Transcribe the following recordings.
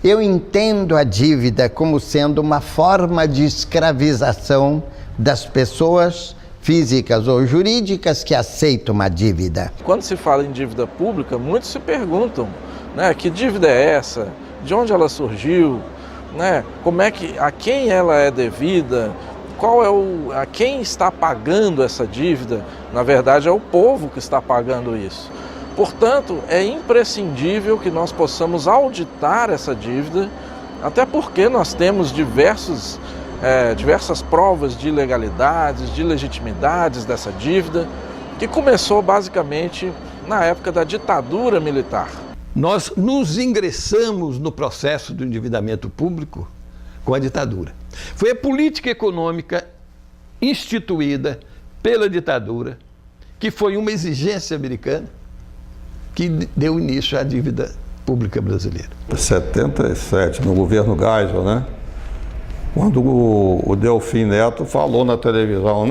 Eu entendo a dívida como sendo uma forma de escravização das pessoas físicas ou jurídicas que aceitam uma dívida. Quando se fala em dívida pública, muitos se perguntam, né, que dívida é essa? De onde ela surgiu? Né? A quem ela é devida? A quem está pagando essa dívida? Na verdade, é o povo que está pagando isso. Portanto, é imprescindível que nós possamos auditar essa dívida, até porque nós temos diversas provas de ilegalidades, de legitimidades dessa dívida, que começou basicamente na época da ditadura militar. Nós nos ingressamos no processo do endividamento público com a ditadura. Foi a política econômica instituída pela ditadura, que foi uma exigência americana, que deu início à dívida pública brasileira. Em 77, no governo Geisel, né? Quando o Delfim Neto falou na televisão,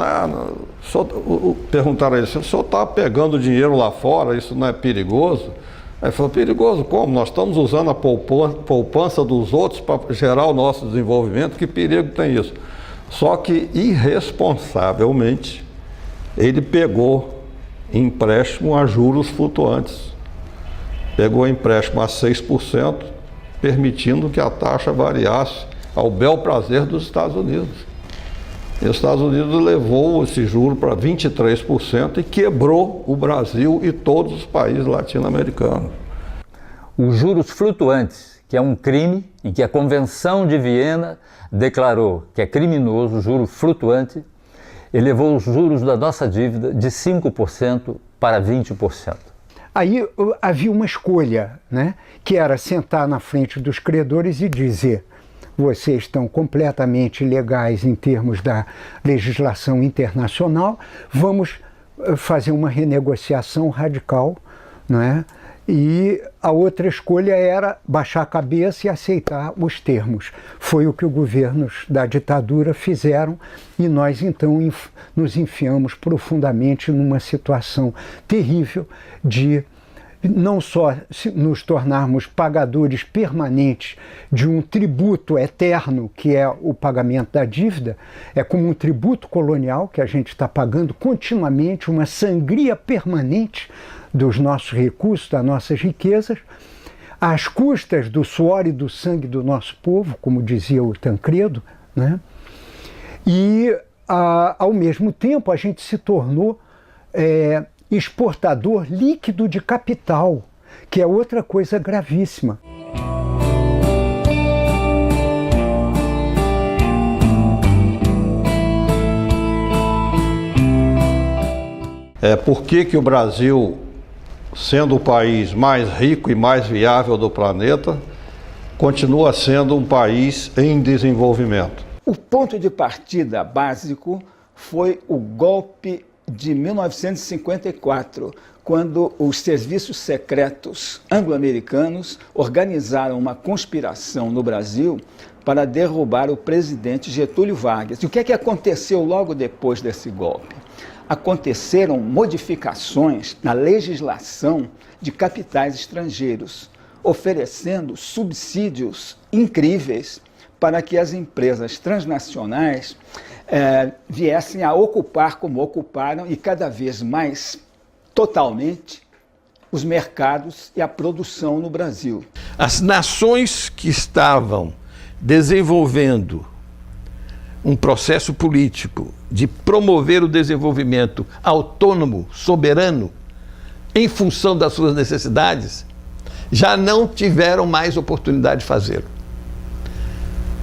perguntaram a ele, se o senhor está pegando dinheiro lá fora, isso não é perigoso? Aí ele falou, perigoso como? Nós estamos usando a poupança dos outros para gerar o nosso desenvolvimento, que perigo tem isso? Só que, irresponsavelmente, ele pegou empréstimo a juros flutuantes. Pegou empréstimo a 6%, permitindo que a taxa variasse ao bel prazer dos Estados Unidos. E os Estados Unidos levou esse juro para 23% e quebrou o Brasil e todos os países latino-americanos. Os juros flutuantes, que é um crime e que a Convenção de Viena declarou que é criminoso, o juro flutuante, elevou os juros da nossa dívida de 5% para 20%. Aí havia uma escolha, né, que era sentar na frente dos credores e dizer: vocês estão completamente ilegais em termos da legislação internacional, vamos fazer uma renegociação radical, né? E a outra escolha era baixar a cabeça e aceitar os termos. Foi o que os governos da ditadura fizeram e nós então nos enfiamos profundamente numa situação terrível de não só nos tornarmos pagadores permanentes de um tributo eterno, que é o pagamento da dívida, é como um tributo colonial que a gente está pagando continuamente, uma sangria permanente dos nossos recursos, das nossas riquezas, às custas do suor e do sangue do nosso povo, como dizia o Tancredo, né? E, ao mesmo tempo, a gente se tornou exportador líquido de capital, que é outra coisa gravíssima. Por que o Brasil, sendo o país mais rico e mais viável do planeta, continua sendo um país em desenvolvimento? O ponto de partida básico foi o golpe de 1954, quando os serviços secretos anglo-americanos organizaram uma conspiração no Brasil para derrubar o presidente Getúlio Vargas. E o que é que aconteceu logo depois desse golpe? Aconteceram modificações na legislação de capitais estrangeiros, oferecendo subsídios incríveis para que as empresas transnacionais viessem a ocupar como ocuparam e cada vez mais totalmente os mercados e a produção no Brasil. As nações que estavam desenvolvendo um processo político de promover o desenvolvimento autônomo, soberano, em função das suas necessidades, já não tiveram mais oportunidade de fazê-lo.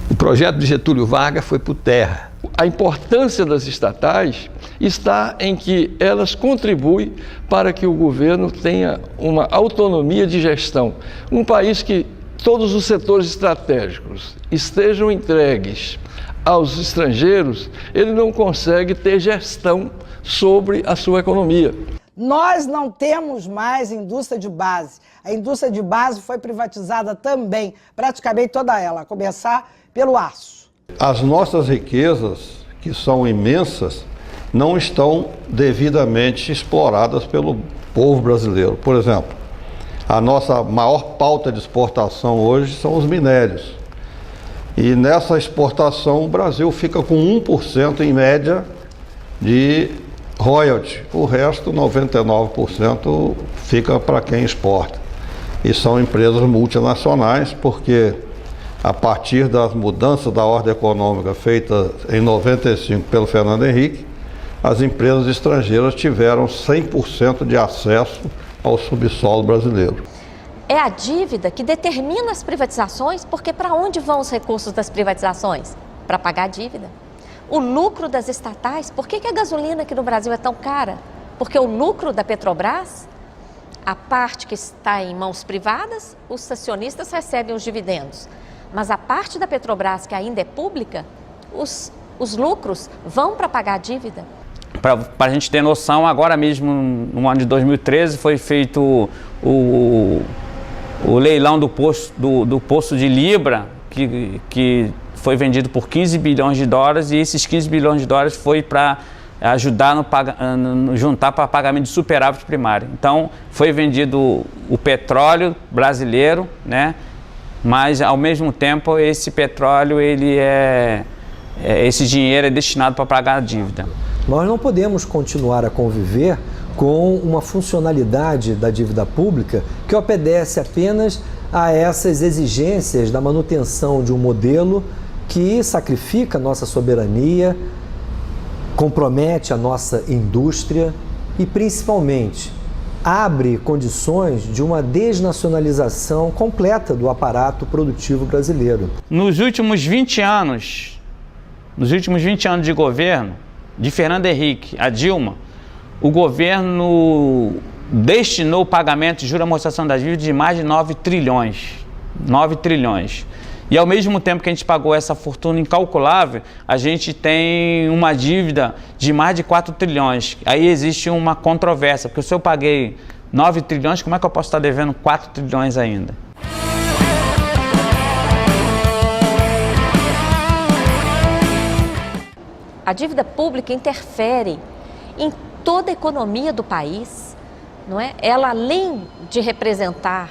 O projeto de Getúlio Vargas foi por terra. A importância das estatais está em que elas contribuem para que o governo tenha uma autonomia de gestão. Um país que todos os setores estratégicos estejam entregues aos estrangeiros, ele não consegue ter gestão sobre a sua economia. Nós não temos mais indústria de base. A indústria de base foi privatizada também, praticamente toda ela, a começar pelo aço. As nossas riquezas, que são imensas, não estão devidamente exploradas pelo povo brasileiro. Por exemplo, A nossa maior pauta de exportação hoje são os minérios. E nessa exportação o Brasil fica com 1% em média de royalty. O resto, 99%, fica para quem exporta. E são empresas multinacionais, porque a partir das mudanças da ordem econômica feitas em 95 pelo Fernando Henrique, as empresas estrangeiras tiveram 100% de acesso ao subsolo brasileiro. É a dívida que determina as privatizações, porque para onde vão os recursos das privatizações? Para pagar a dívida. O lucro das estatais, por que a gasolina aqui no Brasil é tão cara? Porque o lucro da Petrobras, a parte que está em mãos privadas, os acionistas recebem os dividendos. Mas a parte da Petrobras que ainda é pública, os lucros vão para pagar a dívida. Para a gente ter noção, agora mesmo, no ano de 2013, foi feito o leilão do poço de Libra, que foi vendido por 15 bilhões de dólares, e esses 15 bilhões de dólares foi para ajudar juntar para pagamento de superávit primário. Então, foi vendido o petróleo brasileiro, né? Mas, ao mesmo tempo, esse petróleo, esse dinheiro é destinado para pagar a dívida. Nós não podemos continuar a conviver com uma funcionalidade da dívida pública que obedece apenas a essas exigências da manutenção de um modelo que sacrifica a nossa soberania, compromete a nossa indústria e, principalmente, abre condições de uma desnacionalização completa do aparato produtivo brasileiro. Nos últimos 20 anos de governo, de Fernando Henrique a Dilma, o governo destinou o pagamento de juros e amortização da dívida de mais de 9 trilhões. 9 trilhões. E ao mesmo tempo que a gente pagou essa fortuna incalculável, a gente tem uma dívida de mais de 4 trilhões. Aí existe uma controvérsia, porque se eu paguei 9 trilhões, como é que eu posso estar devendo 4 trilhões ainda? A dívida pública interfere em toda a economia do país, não é? Ela, além de representar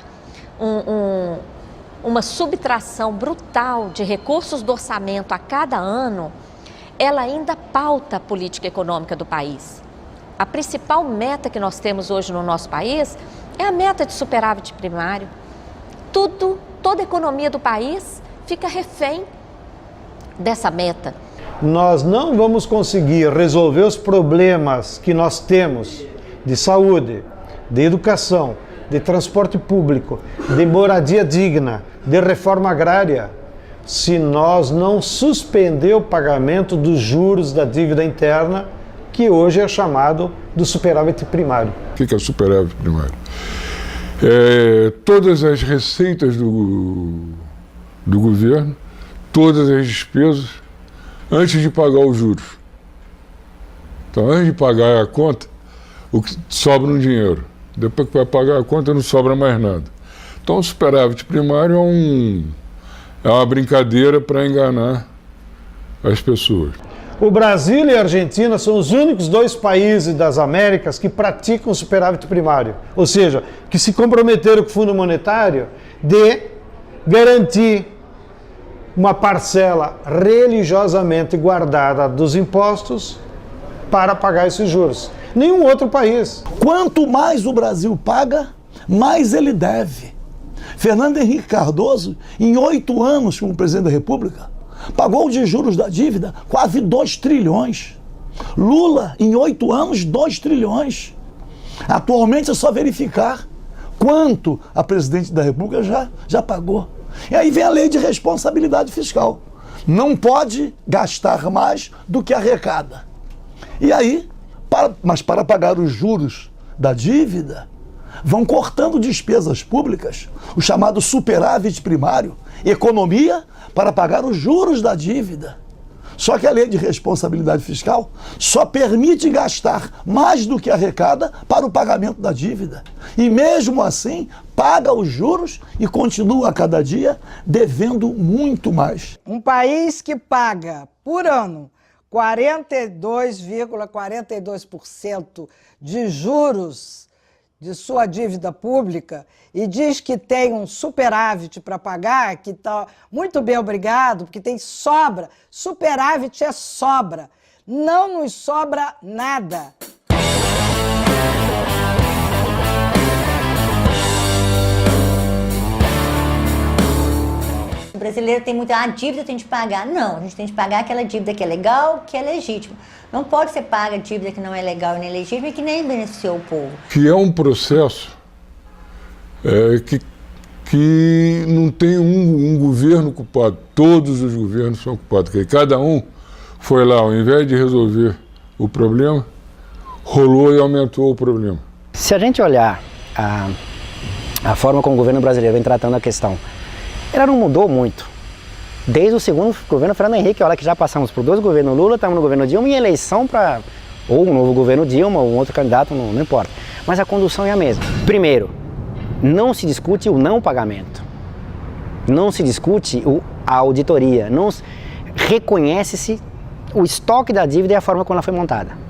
uma subtração brutal de recursos do orçamento a cada ano, ela ainda pauta a política econômica do país. A principal meta que nós temos hoje no nosso país é a meta de superávit primário. Toda a economia do país fica refém dessa meta. Nós não vamos conseguir resolver os problemas que nós temos de saúde, de educação, de transporte público, de moradia digna, de reforma agrária, se nós não suspender o pagamento dos juros da dívida interna, que hoje é chamado do superávit primário. O que é o superávit primário? Todas as receitas do governo, todas as despesas, antes de pagar os juros. Então, antes de pagar a conta, o que sobra um dinheiro. Depois que vai pagar a conta, não sobra mais nada. Então, o superávit primário é uma brincadeira para enganar as pessoas. O Brasil e a Argentina são os únicos 2 países das Américas que praticam superávit primário. Ou seja, que se comprometeram com o Fundo Monetário de garantir uma parcela religiosamente guardada dos impostos para pagar esses juros. Nenhum outro país. Quanto mais o Brasil paga, mais ele deve. Fernando Henrique Cardoso, em 8 anos como presidente da República, pagou de juros da dívida quase 2 trilhões. Lula, em 8 anos, 2 trilhões. Atualmente é só verificar quanto a presidente da República já pagou. E aí vem a lei de responsabilidade fiscal. Não pode gastar mais do que arrecada. E aí, mas para pagar os juros da dívida, vão cortando despesas públicas, o chamado superávit primário, economia para pagar os juros da dívida. Só que a lei de responsabilidade fiscal só permite gastar mais do que arrecada para o pagamento da dívida. E mesmo assim, paga os juros e continua a cada dia devendo muito mais. Um país que paga por ano 42,42% de juros de sua dívida pública e diz que tem um superávit para pagar, que está muito bem, obrigado, porque tem sobra. Superávit é sobra. Não nos sobra nada. O brasileiro tem muita dívida, tem de pagar. Não, a gente tem de pagar aquela dívida que é legal, que é legítima. Não pode ser paga dívida que não é legal e nem legítima e que nem beneficiou o povo. Que é um processo que não tem um governo culpado. Todos os governos são culpados. Que cada um foi lá, ao invés de resolver o problema, rolou e aumentou o problema. Se a gente olhar a forma como o governo brasileiro vem tratando a questão, ela não mudou muito. Desde o segundo governo Fernando Henrique, olha que já passamos por 2 governos Lula, estamos no governo Dilma, e eleição para ou um novo governo Dilma, ou um outro candidato, não importa. Mas a condução é a mesma. Primeiro, não se discute o não pagamento. Não se discute a auditoria. Não reconhece-se o estoque da dívida e a forma como ela foi montada.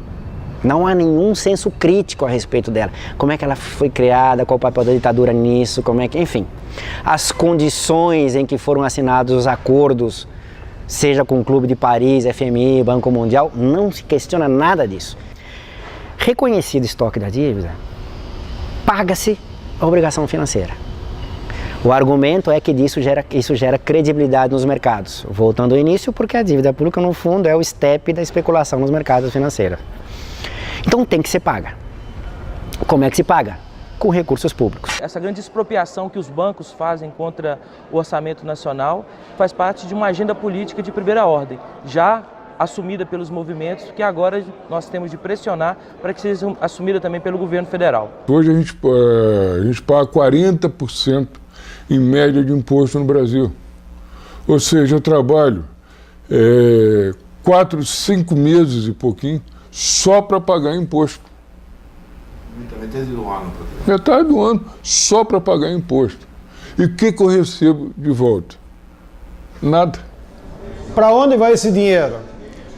Não há nenhum senso crítico a respeito dela. Como é que ela foi criada, qual o papel da ditadura nisso, como é que, enfim. As condições em que foram assinados os acordos, seja com o Clube de Paris, FMI, Banco Mundial, não se questiona nada disso. Reconhecido o estoque da dívida, paga-se a obrigação financeira. O argumento é que isso gera credibilidade nos mercados. Voltando ao início, porque a dívida pública, no fundo, é o step da especulação nos mercados financeiros. Então tem que ser paga. Como é que se paga? Com recursos públicos. Essa grande expropriação que os bancos fazem contra o orçamento nacional faz parte de uma agenda política de primeira ordem, já assumida pelos movimentos, que agora nós temos de pressionar para que seja assumida também pelo governo federal. Hoje a gente paga 40% em média de imposto no Brasil. Ou seja, eu trabalho 4, 5 meses e pouquinho só para pagar imposto. Metade do ano. Metade do ano só para pagar imposto. E o que eu recebo de volta? Nada. Para onde vai esse dinheiro?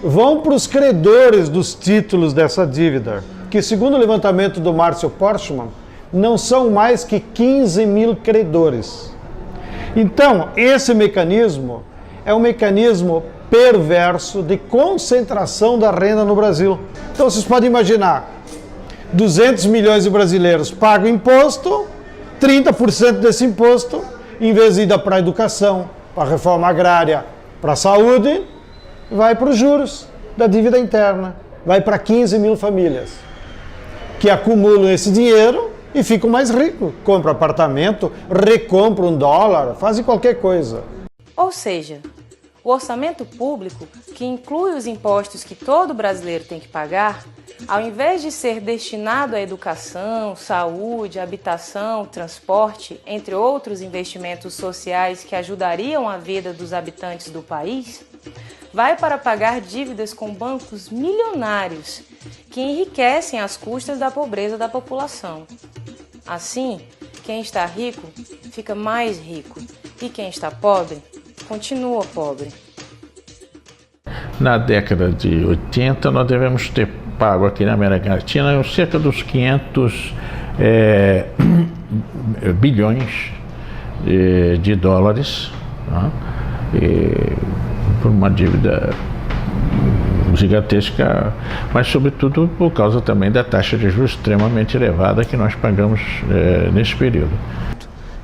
Vão para os credores dos títulos dessa dívida, que segundo o levantamento do Márcio Porchman, não são mais que 15 mil credores. Então, esse mecanismo é um mecanismo perverso de concentração da renda no Brasil. Então, vocês podem imaginar, 200 milhões de brasileiros pagam imposto, 30% desse imposto, em vez de ir para a educação, para a reforma agrária, para a saúde, vai para os juros da dívida interna, vai para 15 mil famílias, que acumulam esse dinheiro e ficam mais ricos. Compram apartamento, recompram dólar, fazem qualquer coisa. Ou seja, o orçamento público, que inclui os impostos que todo brasileiro tem que pagar, ao invés de ser destinado à educação, saúde, habitação, transporte, entre outros investimentos sociais que ajudariam a vida dos habitantes do país, vai para pagar dívidas com bancos milionários que enriquecem às custas da pobreza da população. Assim, quem está rico fica mais rico e quem está pobre continua pobre. Na década de 80, nós devemos ter pago aqui na América Latina cerca dos 500 bilhões de dólares, né? Por uma dívida gigantesca, mas sobretudo por causa também da taxa de juros extremamente elevada que nós pagamos nesse período.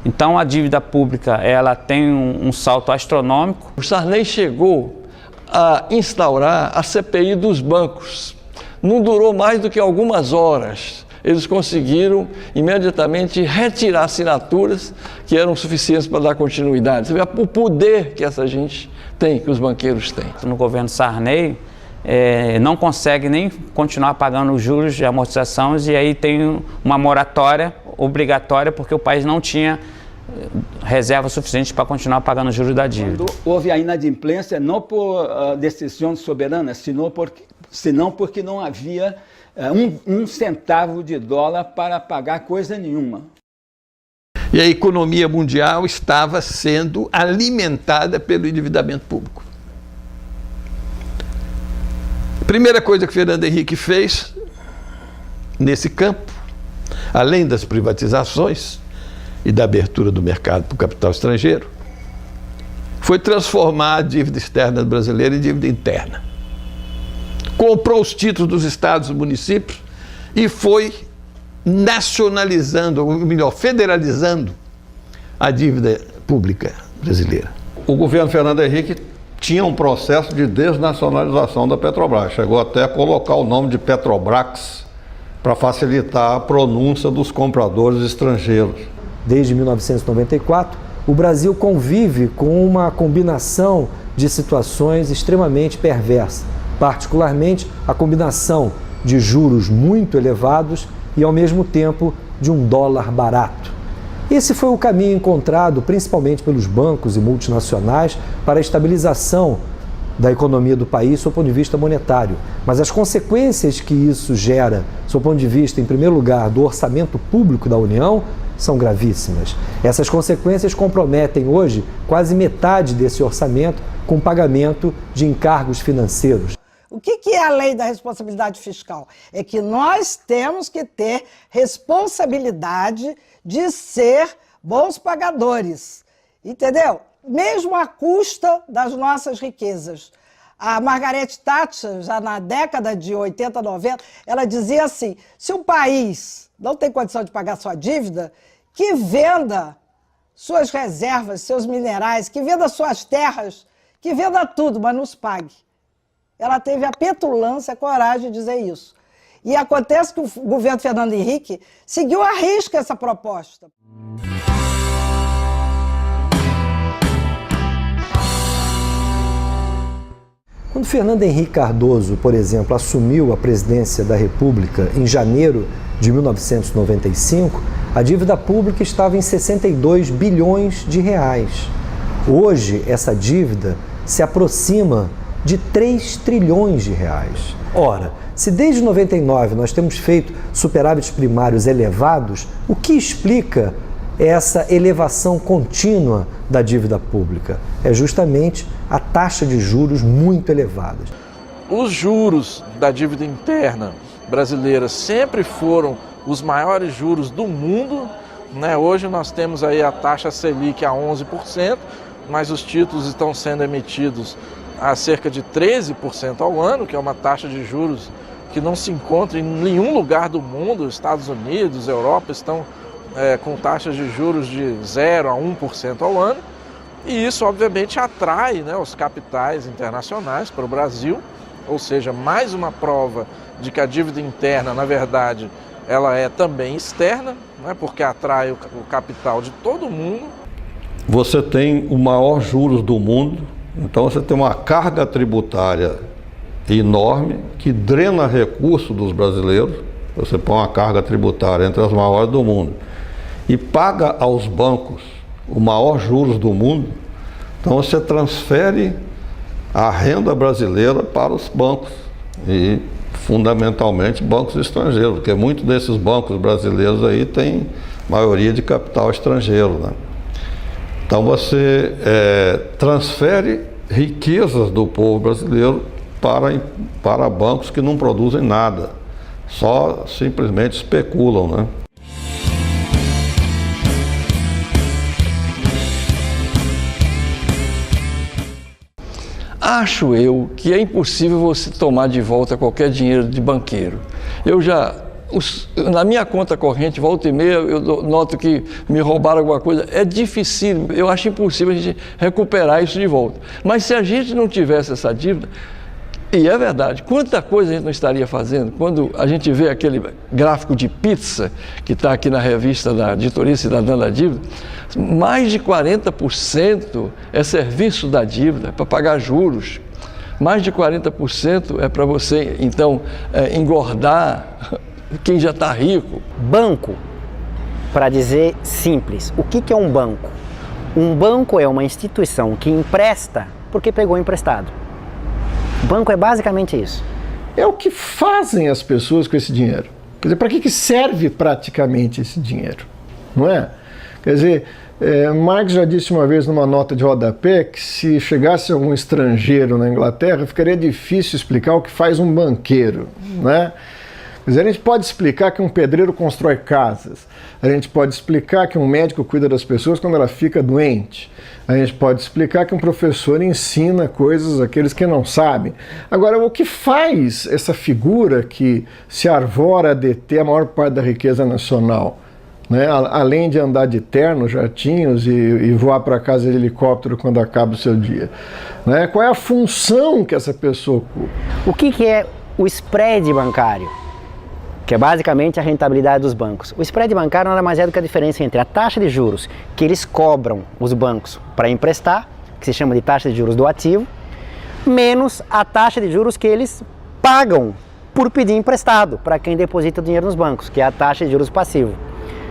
Então a dívida pública ela tem um salto astronômico. O Sarney chegou a instaurar a CPI dos bancos. Não durou mais do que algumas horas. Eles conseguiram imediatamente retirar assinaturas que eram suficientes para dar continuidade. Você vê o poder que essa gente tem, que os banqueiros têm. No governo Sarney, não consegue nem continuar pagando os juros de amortizações e aí tem uma moratória obrigatória porque o país não tinha reserva suficiente para continuar pagando os juros da dívida. Quando houve a inadimplência, não por decisão soberana, senão porque não havia um centavo de dólar para pagar coisa nenhuma. E a economia mundial estava sendo alimentada pelo endividamento público. A primeira coisa que Fernando Henrique fez nesse campo além das privatizações e da abertura do mercado para o capital estrangeiro, foi transformar a dívida externa brasileira em dívida interna. Comprou os títulos dos estados e municípios e foi nacionalizando, ou melhor, federalizando a dívida pública brasileira. O governo Fernando Henrique tinha um processo de desnacionalização da Petrobras. Chegou até a colocar o nome de Petrobrax para facilitar a pronúncia dos compradores estrangeiros. Desde 1994, o Brasil convive com uma combinação de situações extremamente perversas, particularmente a combinação de juros muito elevados e, ao mesmo tempo, de um dólar barato. Esse foi o caminho encontrado principalmente pelos bancos e multinacionais para a estabilização da economia do país sob o ponto de vista monetário. Mas as consequências que isso gera, sob o ponto de vista, em primeiro lugar, do orçamento público da União, são gravíssimas. Essas consequências comprometem hoje quase metade desse orçamento com pagamento de encargos financeiros. O que é a lei da responsabilidade fiscal? É que nós temos que ter responsabilidade de ser bons pagadores, entendeu? Mesmo à custa das nossas riquezas. A Margaret Thatcher, já na década de 80, 90, ela dizia assim, se um país não tem condição de pagar sua dívida, que venda suas reservas, seus minerais, que venda suas terras, que venda tudo, mas nos pague. Ela teve a petulância, a coragem de dizer isso. E acontece que o governo Fernando Henrique seguiu à risca essa proposta. Quando Fernando Henrique Cardoso, por exemplo, assumiu a presidência da República em janeiro de 1995, a dívida pública estava em 62 bilhões de reais. Hoje, essa dívida se aproxima de 3 trilhões de reais. Ora, se desde 99 nós temos feito superávites primários elevados, o que explica essa elevação contínua da dívida pública? É justamente a taxa de juros muito elevada. Os juros da dívida interna brasileira sempre foram os maiores juros do mundo, né? Hoje nós temos aí a taxa Selic a 11%, mas os títulos estão sendo emitidos a cerca de 13% ao ano, que é uma taxa de juros que não se encontra em nenhum lugar do mundo. Estados Unidos, Europa estão com taxas de juros de 0 a 1% ao ano, e isso obviamente atrai, né, os capitais internacionais para o Brasil, ou seja, mais uma prova de que a dívida interna, na verdade, ela é também externa, né, porque atrai o capital de todo mundo. Você tem o maior juros do mundo, então você tem uma carga tributária enorme que drena recursos dos brasileiros. Você põe uma carga tributária entre as maiores do mundo e paga aos bancos o maior juros do mundo, então você transfere a renda brasileira para os bancos e fundamentalmente bancos estrangeiros, porque muitos desses bancos brasileiros aí têm maioria de capital estrangeiro, né? Então você transfere riquezas do povo brasileiro para bancos que não produzem nada, só simplesmente especulam, né? Acho eu que é impossível você tomar de volta qualquer dinheiro de banqueiro. Na minha conta corrente, volta e meia, eu noto que me roubaram alguma coisa. É difícil, eu acho impossível a gente recuperar isso de volta. Mas se a gente não tivesse essa dívida, e é verdade, quanta coisa a gente não estaria fazendo? Quando a gente vê aquele gráfico de pizza que está aqui na revista da Editoria Cidadã da Dívida, mais de 40% é serviço da dívida, para pagar juros. Mais de 40% é para você, então, engordar quem já está rico. Banco, para dizer simples, o que é um banco? Um banco é uma instituição que empresta porque pegou emprestado. Banco é basicamente isso. É o que fazem as pessoas com esse dinheiro. Quer dizer, para que serve praticamente esse dinheiro? Não é? Quer dizer, Marx já disse uma vez numa nota de rodapé que se chegasse algum estrangeiro na Inglaterra, ficaria difícil explicar o que faz um banqueiro, né? Quer dizer, a gente pode explicar que um pedreiro constrói casas, a gente pode explicar que um médico cuida das pessoas quando ela fica doente, a gente pode explicar que um professor ensina coisas àqueles que não sabem. Agora, o que faz essa figura que se arvora a deter a maior parte da riqueza nacional, né? Além de andar de terno, jatinhos e voar para casa de helicóptero quando acaba o seu dia, né? Qual é a função que essa pessoa ocupa? O que é o spread bancário? Que é basicamente a rentabilidade dos bancos. O spread bancário nada mais é do que a diferença entre a taxa de juros que eles cobram os bancos para emprestar, que se chama de taxa de juros do ativo, menos a taxa de juros que eles pagam por pedir emprestado para quem deposita o dinheiro nos bancos, que é a taxa de juros passivo.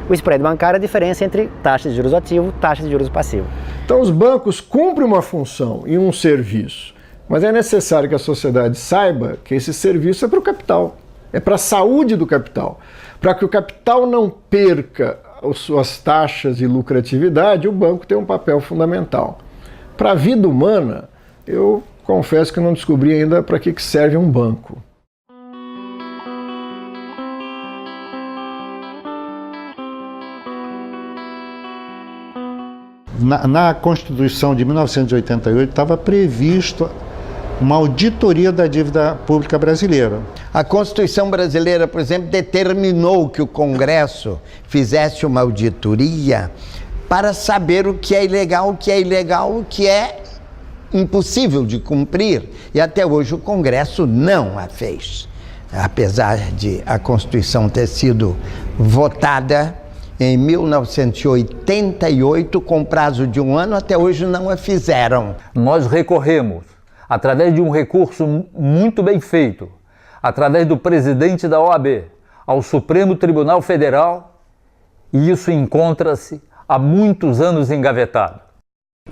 O spread bancário é a diferença entre taxa de juros ativo e taxa de juros passivo. Então os bancos cumprem uma função e um serviço, mas é necessário que a sociedade saiba que esse serviço é para o capital. É para a saúde do capital. Para que o capital não perca as suas taxas e lucratividade, o banco tem um papel fundamental. Para a vida humana, eu confesso que não descobri ainda para que serve um banco. Na Constituição de 1988 estava previsto uma auditoria da dívida pública brasileira. A Constituição brasileira, por exemplo, determinou que o Congresso fizesse uma auditoria para saber o que é ilegal, o que é ilegal, o que é impossível de cumprir. E até hoje o Congresso não a fez. Apesar de a Constituição ter sido votada em 1988, com prazo de 1 ano, até hoje não a fizeram. Nós recorremos, através de um recurso muito bem feito, através do presidente da OAB, ao Supremo Tribunal Federal, e isso encontra-se há muitos anos engavetado.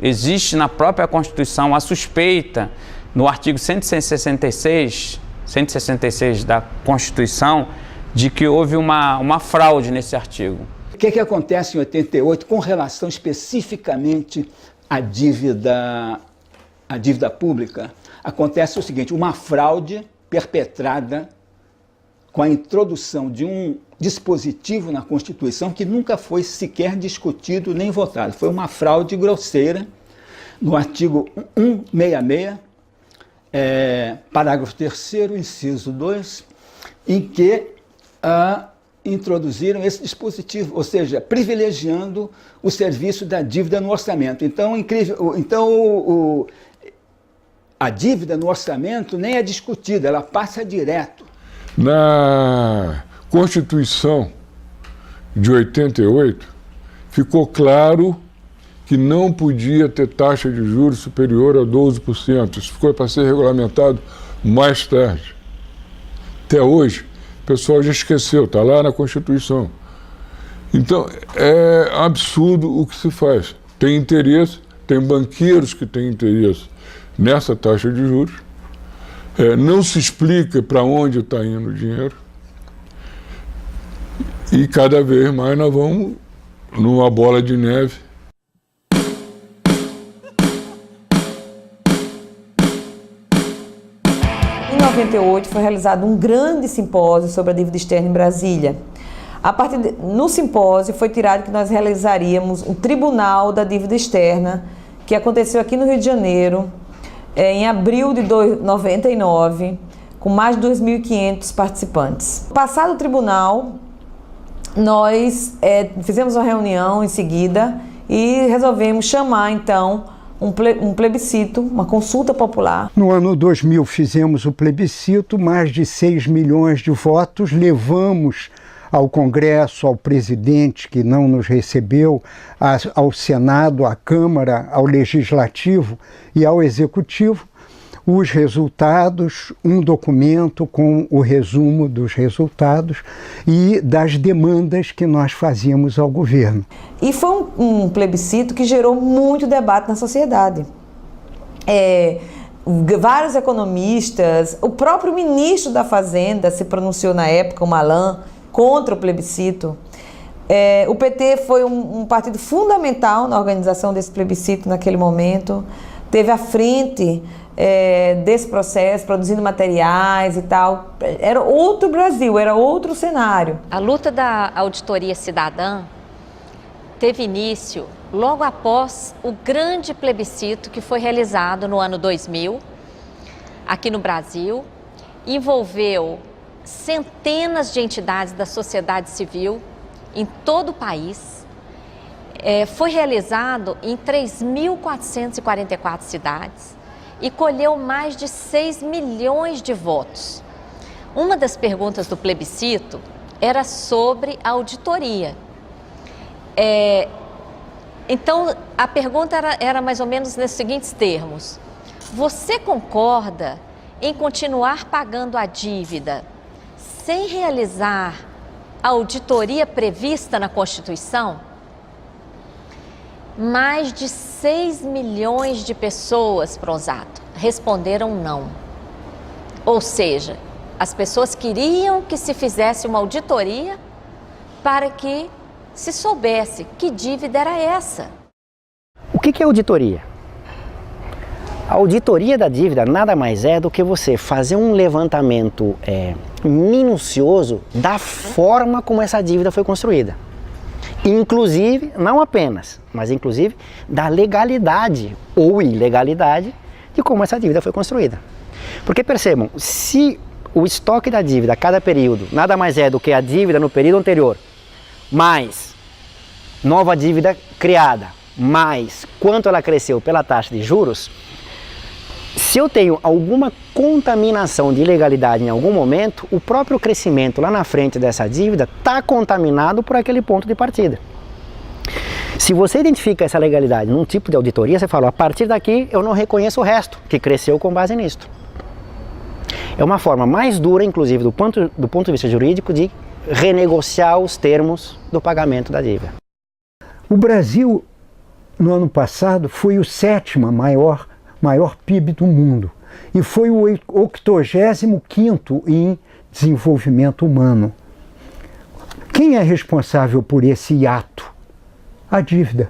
Existe na própria Constituição a suspeita, no artigo 166 da Constituição, de que houve uma fraude nesse artigo. O que acontece em 88 com relação especificamente à dívida pública? Acontece o seguinte, uma fraude perpetrada com a introdução de um dispositivo na Constituição que nunca foi sequer discutido nem votado. Foi uma fraude grosseira no artigo 166, parágrafo 3º, inciso 2, em que introduziram esse dispositivo, ou seja, privilegiando o serviço da dívida no orçamento. Então, a dívida no orçamento nem é discutida, ela passa direto. Na Constituição de 88, ficou claro que não podia ter taxa de juros superior a 12%. Isso ficou para ser regulamentado mais tarde. Até hoje, o pessoal já esqueceu, está lá na Constituição. Então, é absurdo o que se faz. Tem interesse, tem banqueiros que têm interesse nessa taxa de juros, não se explica para onde está indo o dinheiro, e cada vez mais nós vamos numa bola de neve. Em 98 foi realizado um grande simpósio sobre a dívida externa em Brasília. No simpósio foi tirado que nós realizaríamos um tribunal da dívida externa, que aconteceu aqui no Rio de Janeiro, em abril de 99, com mais de 2.500 participantes. Passado o tribunal, nós fizemos uma reunião em seguida e resolvemos chamar, então, um plebiscito, uma consulta popular. No ano 2000 fizemos o plebiscito, mais de 6 milhões de votos, levamos ao Congresso, ao presidente que não nos recebeu, ao Senado, à Câmara, ao Legislativo e ao Executivo, os resultados, um documento com o resumo dos resultados e das demandas que nós fazíamos ao governo. E foi um plebiscito que gerou muito debate na sociedade. Vários economistas, o próprio ministro da Fazenda se pronunciou na época, o Malan, contra o plebiscito. O PT foi um partido fundamental na organização desse plebiscito naquele momento, teve à frente desse processo, produzindo materiais e tal. Era outro Brasil, era outro cenário. A luta da auditoria cidadã teve início logo após o grande plebiscito que foi realizado no ano 2000, aqui no Brasil, envolveu centenas de entidades da sociedade civil em todo o país. Foi realizado em 3.444 cidades e colheu mais de 6 milhões de votos. Uma das perguntas do plebiscito era sobre a auditoria. Então, a pergunta era mais ou menos nesses seguintes termos: você concorda em continuar pagando a dívida sem realizar a auditoria prevista na Constituição? Mais de 6 milhões de pessoas, Pronzato, responderam não. Ou seja, as pessoas queriam que se fizesse uma auditoria para que se soubesse que dívida era essa. O que é auditoria? A auditoria da dívida nada mais é do que você fazer um levantamento minucioso da forma como essa dívida foi construída. Inclusive, não apenas, mas inclusive da legalidade ou ilegalidade de como essa dívida foi construída. Porque percebam, se o estoque da dívida a cada período nada mais é do que a dívida no período anterior, mais nova dívida criada, mais quanto ela cresceu pela taxa de juros, se eu tenho alguma contaminação de ilegalidade em algum momento, o próprio crescimento lá na frente dessa dívida está contaminado por aquele ponto de partida. Se você identifica essa legalidade num tipo de auditoria, você fala, a partir daqui eu não reconheço o resto, que cresceu com base nisto. É uma forma mais dura, inclusive, do ponto de vista jurídico, de renegociar os termos do pagamento da dívida. O Brasil, no ano passado, foi o 7º maior PIB do mundo e foi o 85º em desenvolvimento humano. Quem é responsável por esse hiato? A dívida.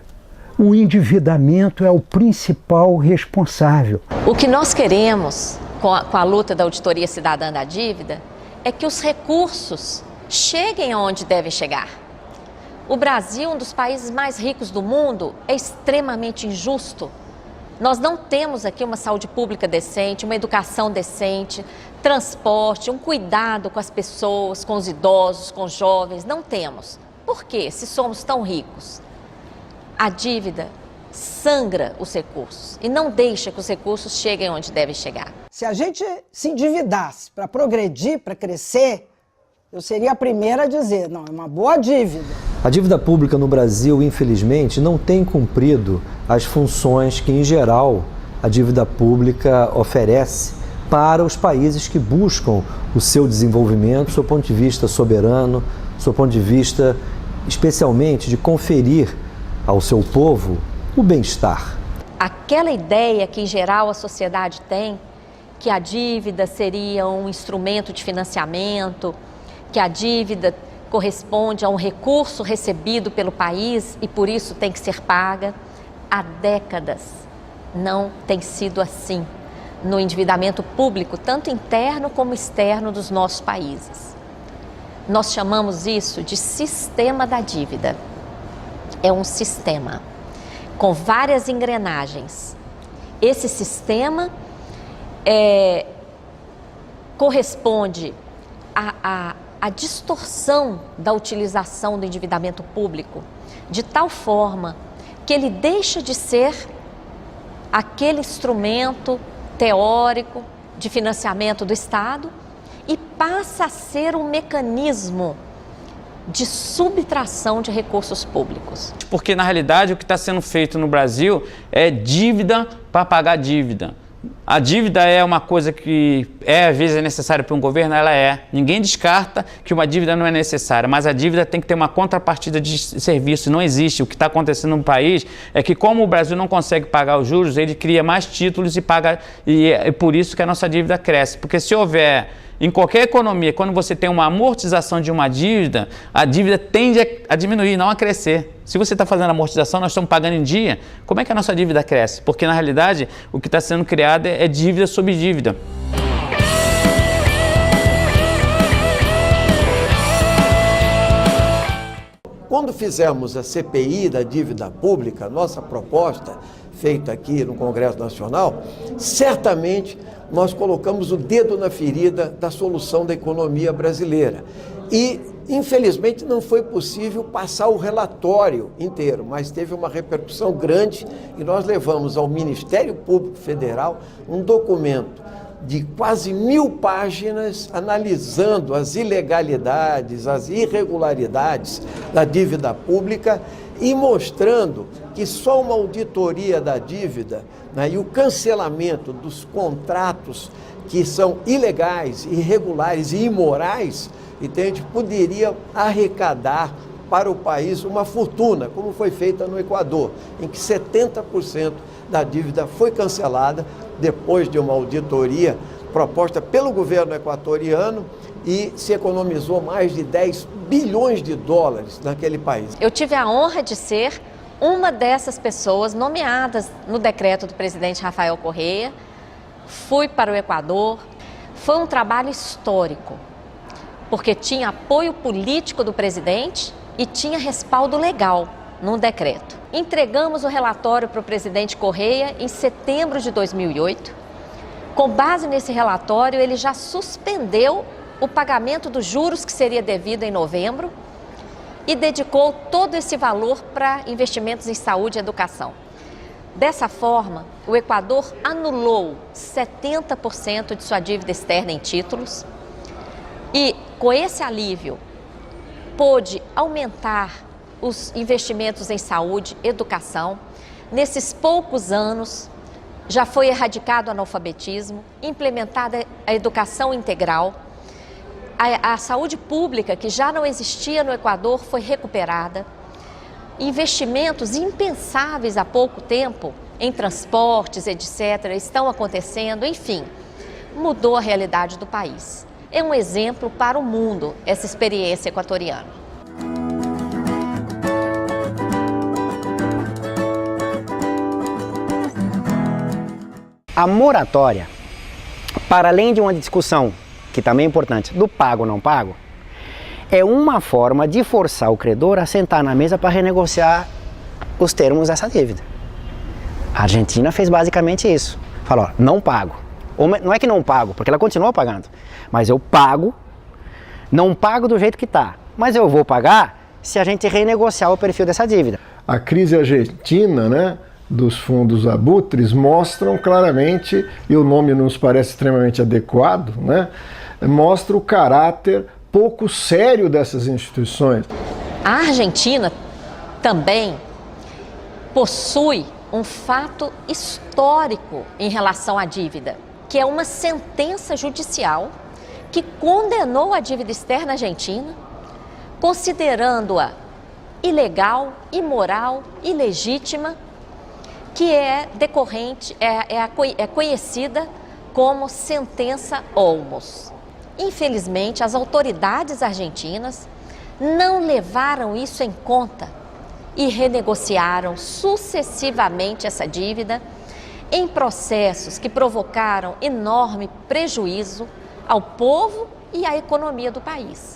O endividamento é o principal responsável. O que nós queremos com a luta da auditoria cidadã da dívida é que os recursos cheguem aonde devem chegar. O Brasil, um dos países mais ricos do mundo, é extremamente injusto. Nós não temos aqui uma saúde pública decente, uma educação decente, transporte, um cuidado com as pessoas, com os idosos, com os jovens. Não temos. Por quê? Se somos tão ricos. A dívida sangra os recursos e não deixa que os recursos cheguem onde devem chegar. Se a gente se endividasse para progredir, para crescer, eu seria a primeira a dizer, não, é uma boa dívida. A dívida pública no Brasil, infelizmente, não tem cumprido as funções que, em geral, a dívida pública oferece para os países que buscam o seu desenvolvimento, do seu ponto de vista soberano, do seu ponto de vista, especialmente, de conferir ao seu povo o bem-estar. Aquela ideia que, em geral, a sociedade tem, que a dívida seria um instrumento de financiamento, que a dívida corresponde a um recurso recebido pelo país e por isso tem que ser paga, há décadas não tem sido assim no endividamento público, tanto interno como externo dos nossos países. Nós chamamos isso de sistema da dívida. É um sistema com várias engrenagens. Esse sistema corresponde a distorção da utilização do endividamento público, de tal forma que ele deixa de ser aquele instrumento teórico de financiamento do Estado e passa a ser um mecanismo de subtração de recursos públicos. Porque, na realidade, o que está sendo feito no Brasil é dívida para pagar dívida. A dívida é uma coisa que às vezes é necessária para um governo, ela é. Ninguém descarta que uma dívida não é necessária, mas a dívida tem que ter uma contrapartida de serviço, não existe. O que está acontecendo no país é que, como o Brasil não consegue pagar os juros, ele cria mais títulos e paga, e é por isso que a nossa dívida cresce. Porque se houver, em qualquer economia, quando você tem uma amortização de uma dívida, a dívida tende a diminuir, não a crescer. Se você está fazendo amortização, nós estamos pagando em dia, como é que a nossa dívida cresce? Porque, na realidade, o que está sendo criado é dívida sobre dívida. Quando fizemos a CPI da dívida pública, nossa proposta, feita aqui no Congresso Nacional, certamente nós colocamos o dedo na ferida da solução da economia brasileira. E, infelizmente, não foi possível passar o relatório inteiro, mas teve uma repercussão grande e nós levamos ao Ministério Público Federal um documento de quase 1000 páginas analisando as ilegalidades, as irregularidades da dívida pública e mostrando que só uma auditoria da dívida, né, e o cancelamento dos contratos que são ilegais, irregulares e imorais, entende, poderia arrecadar para o país uma fortuna, como foi feita no Equador, em que 70% da dívida foi cancelada depois de uma auditoria proposta pelo governo equatoriano e se economizou mais de 10 bilhões de dólares naquele país. Eu tive a honra de ser uma dessas pessoas nomeadas no decreto do presidente Rafael Correa. Fui para o Equador. Foi um trabalho histórico, porque tinha apoio político do presidente e tinha respaldo legal num decreto. Entregamos o relatório para o presidente Correa em setembro de 2008. Com base nesse relatório, ele já suspendeu o pagamento dos juros que seria devido em novembro e dedicou todo esse valor para investimentos em saúde e educação. Dessa forma, o Equador anulou 70% de sua dívida externa em títulos e, com esse alívio, pôde aumentar os investimentos em saúde e educação. Nesses poucos anos, já foi erradicado o analfabetismo, implementada a educação integral. A saúde pública, que já não existia no Equador, foi recuperada. Investimentos impensáveis há pouco tempo em transportes, etc., estão acontecendo. Enfim, mudou a realidade do país. É um exemplo para o mundo essa experiência equatoriana. A moratória, para além de uma discussão, que também é importante, do pago ou não pago, é uma forma de forçar o credor a sentar na mesa para renegociar os termos dessa dívida. A Argentina fez basicamente isso. Falou, ó, não pago. Ou não é que não pago, porque ela continua pagando, mas eu pago, não pago do jeito que está, mas eu vou pagar se a gente renegociar o perfil dessa dívida. A crise argentina, né, dos fundos abutres mostram claramente, e o nome nos parece extremamente adequado, né, mostra o caráter pouco sério dessas instituições. A Argentina também possui um fato histórico em relação à dívida, que é uma sentença judicial que condenou a dívida externa argentina, considerando-a ilegal, imoral, ilegítima, que é decorrente, é conhecida como sentença Olmos. Infelizmente, as autoridades argentinas não levaram isso em conta e renegociaram sucessivamente essa dívida em processos que provocaram enorme prejuízo ao povo e à economia do país.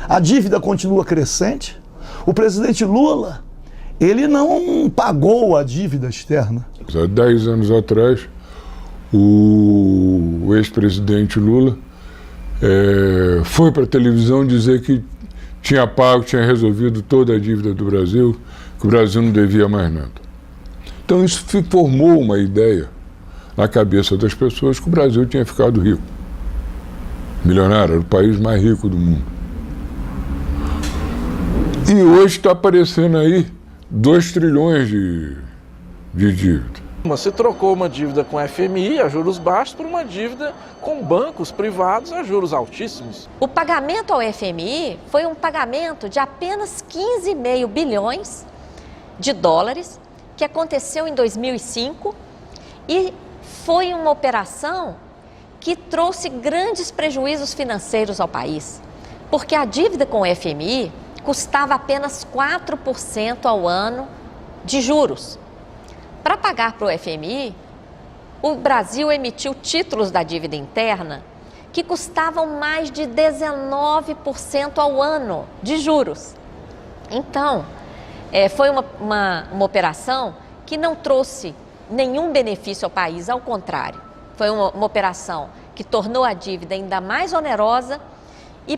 A dívida continua crescente. O presidente Lula, ele não pagou a dívida externa. Há 10 anos atrás, o ex-presidente Lula foi para a televisão dizer que tinha pago, tinha resolvido toda a dívida do Brasil, que o Brasil não devia mais nada. Então isso formou uma ideia na cabeça das pessoas que o Brasil tinha ficado rico. Milionária, era o país mais rico do mundo. E hoje está aparecendo aí 2 trilhões de dívida. Se trocou uma dívida com FMI a juros baixos por uma dívida com bancos privados a juros altíssimos. O pagamento ao FMI foi um pagamento de apenas 15,5 bilhões de dólares, que aconteceu em 2005, e foi uma operação que trouxe grandes prejuízos financeiros ao país, porque a dívida com o FMI custava apenas 4% ao ano de juros. Para pagar para o FMI, o Brasil emitiu títulos da dívida interna que custavam mais de 19% ao ano de juros. Então, foi uma operação que não trouxe nenhum benefício ao país, ao contrário. Foi uma operação que tornou a dívida ainda mais onerosa e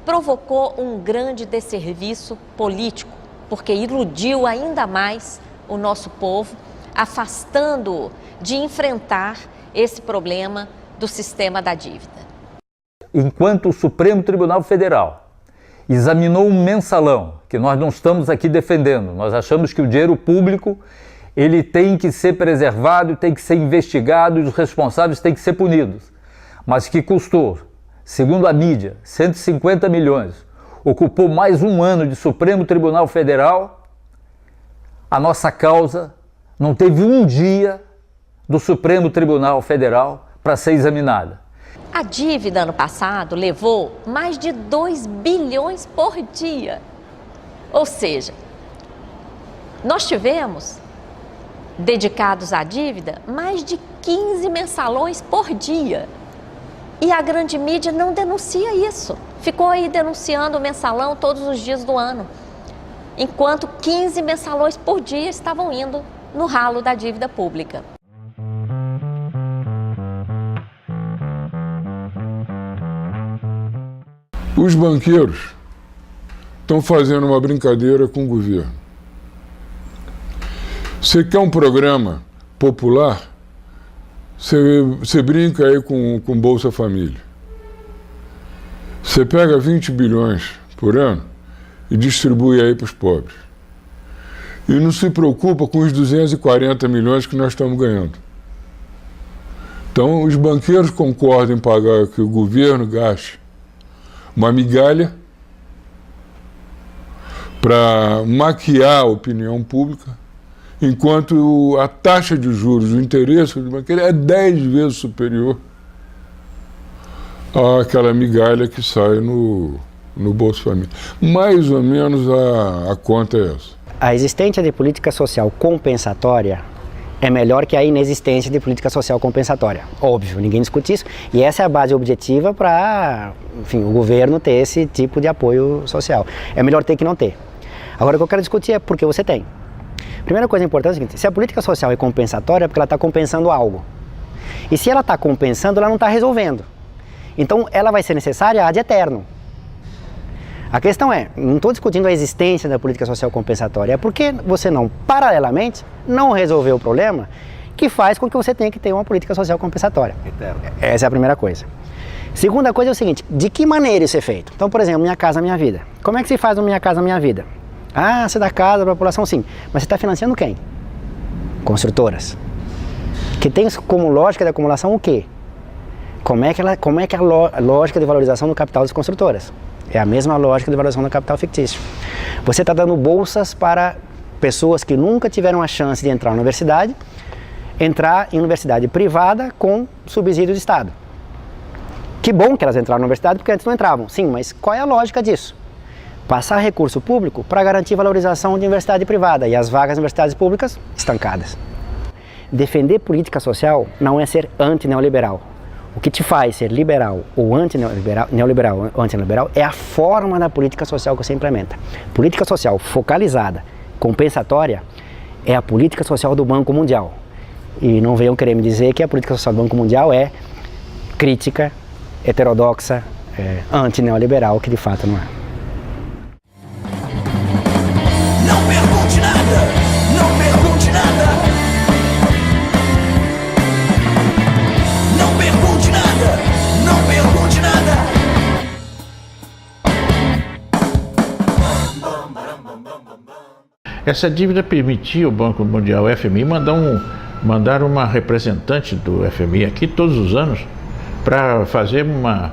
provocou um grande desserviço político, porque iludiu ainda mais o nosso povo, afastando-o de enfrentar esse problema do sistema da dívida. Enquanto o Supremo Tribunal Federal examinou um mensalão, que nós não estamos aqui defendendo, nós achamos que o dinheiro público ele tem que ser preservado, tem que ser investigado e os responsáveis têm que ser punidos, mas que custou, segundo a mídia, 150 milhões, ocupou mais um ano de Supremo Tribunal Federal, a nossa causa não teve um dia do Supremo Tribunal Federal para ser examinada. A dívida ano passado levou mais de 2 bilhões por dia. Ou seja, nós tivemos, dedicados à dívida, mais de 15 mensalões por dia. E a grande mídia não denuncia isso. Ficou aí denunciando o mensalão todos os dias do ano, enquanto 15 mensalões por dia estavam indo no ralo da dívida pública. Os banqueiros estão fazendo uma brincadeira com o governo. Você quer um programa popular, você brinca aí com Bolsa Família. Você pega 20 bilhões por ano e distribui aí para os pobres. E não se preocupa com os 240 milhões que nós estamos ganhando. Então, os banqueiros concordam em pagar que o governo gaste uma migalha para maquiar a opinião pública, enquanto a taxa de juros, o interesse do banqueiro é 10 vezes superior àquela migalha que sai no Bolsa Família. Mais ou menos a conta é essa. A existência de política social compensatória é melhor que a inexistência de política social compensatória. Óbvio, ninguém discute isso. E essa é a base objetiva para, enfim, o governo ter esse tipo de apoio social. É melhor ter que não ter. Agora, o que eu quero discutir é por que você tem. Primeira coisa importante é o seguinte: se a política social é compensatória, é porque ela está compensando algo. E se ela está compensando, ela não está resolvendo. Então, ela vai ser necessária ad eterno. A questão é, não estou discutindo a existência da política social compensatória, é porque você não, paralelamente, não resolveu o problema que faz com que você tenha que ter uma política social compensatória. Essa é a primeira coisa. Segunda coisa é o seguinte: de que maneira isso é feito? Então, por exemplo, Minha Casa Minha Vida. Como é que se faz no Minha Casa Minha Vida? Ah, você dá casa para a população, sim. Mas você está financiando quem? Construtoras. Que tem como lógica de acumulação o quê? Como é que a lógica de valorização do capital das construtoras? É a mesma lógica de valorização do capital fictício. Você está dando bolsas para pessoas que nunca tiveram a chance de entrar na universidade, entrar em universidade privada com subsídio de Estado. Que bom que elas entraram na universidade, porque antes não entravam. Sim, mas qual é a lógica disso? Passar recurso público para garantir valorização de universidade privada e as vagas de universidades públicas estancadas. Defender política social não é ser anti-neoliberal. O que te faz ser liberal ou neoliberal ou anti-neoliberal é a forma da política social que você implementa. Política social focalizada, compensatória, é a política social do Banco Mundial. E não venham querer me dizer que a política social do Banco Mundial é crítica, heterodoxa, anti-neoliberal, que de fato não é. Não pergunte nada, não pergunte nada. Não pergunte nada, não pergunte nada. Essa dívida permitia o Banco Mundial, o FMI, mandar uma representante do FMI aqui todos os anos para fazer uma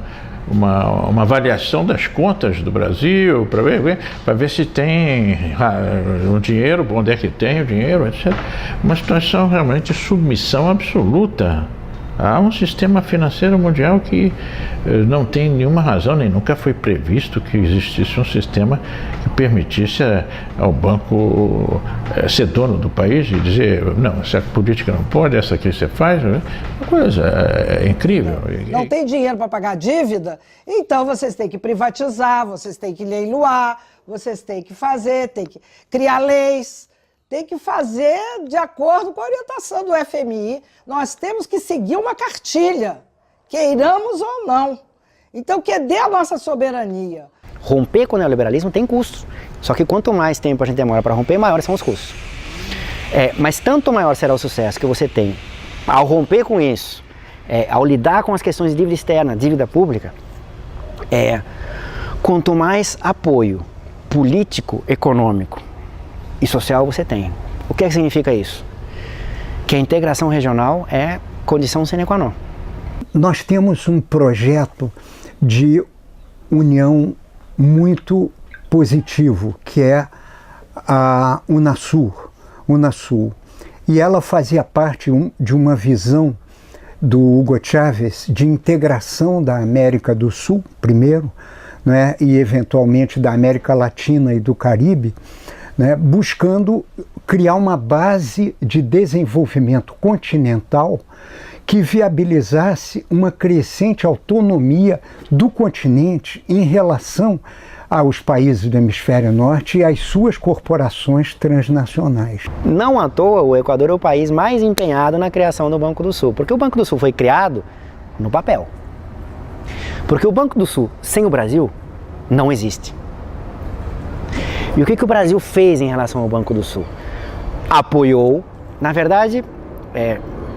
avaliação das contas do Brasil, para ver se tem o dinheiro, onde é que tem o dinheiro, etc. Uma situação realmente de submissão absoluta a um sistema financeiro mundial que não tem nenhuma razão, nem nunca foi previsto que existisse um sistema que permitisse ao banco ser dono do país e dizer, não, essa política não pode, essa aqui você faz. Uma coisa incrível. Não tem dinheiro para pagar a dívida? Então vocês têm que privatizar, vocês têm que leiloar, vocês têm que fazer, têm que criar leis. Tem que fazer de acordo com a orientação do FMI. Nós temos que seguir uma cartilha, queiramos ou não. Então, cadê a nossa soberania? Romper com o neoliberalismo tem custos. Só que quanto mais tempo a gente demora para romper, maiores são os custos. Mas tanto maior será o sucesso que você tem ao romper com isso, ao lidar com as questões de dívida externa, dívida pública, quanto mais apoio político, econômico e social você tem. O que significa isso? Que a integração regional é condição sine qua non. Nós temos um projeto de união muito positivo, que é a Unasul. E ela fazia parte de uma visão do Hugo Chávez de integração da América do Sul, primeiro, né, e eventualmente da América Latina e do Caribe, né, buscando criar uma base de desenvolvimento continental que viabilizasse uma crescente autonomia do continente em relação aos países do hemisfério norte e às suas corporações transnacionais. Não à toa, o Equador é o país mais empenhado na criação do Banco do Sul, porque o Banco do Sul foi criado no papel. Porque o Banco do Sul, sem o Brasil, não existe. E o que o Brasil fez em relação ao Banco do Sul? Apoiou, na verdade,